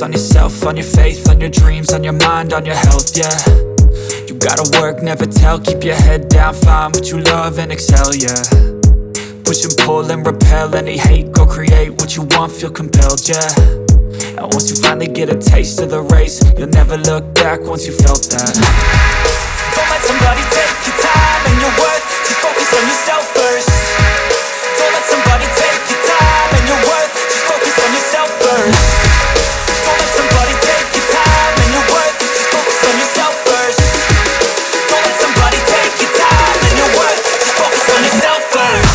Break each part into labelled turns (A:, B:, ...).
A: on yourself, on your faith, on your dreams, on your mind, on your health, yeah. You gotta work, never tell, keep your head down, find what you love and excel, yeah. Push and pull and repel any hate, go create what you want, feel compelled, yeah. And once you finally get a taste of the race, you'll never look back once you felt that. Don't let somebody take your time and your worth, just focus on yourself first. Don't let somebody take your time and your worth, just focus on yourself first. Don't let somebody take your time and your worth, just focus on yourself first. Don't let somebody take your time and your worth, just focus on yourself first.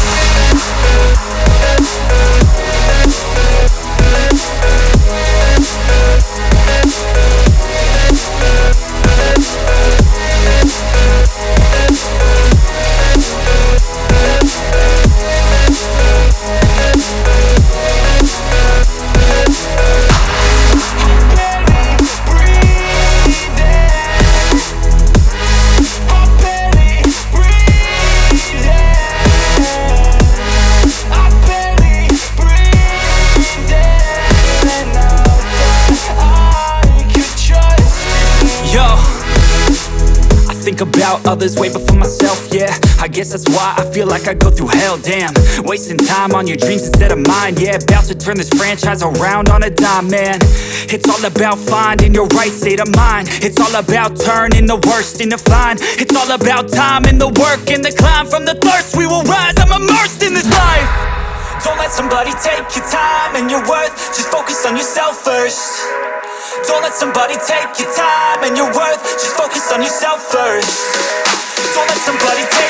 A: About others way before myself, yeah. I guess that's why I feel like I go through hell, damn. Wasting time on your dreams instead of mine, yeah. About to turn this franchise around on a dime, man. It's all about finding your right state of mind. It's all about turning the worst into fine. It's all about time and the work and the climb. From the thirst we will rise, I'm immersed in this life. Don't let somebody take your time and your worth, just focus on yourself first. Don't let somebody take your time and your worth, just focus on yourself first. Don't let somebody take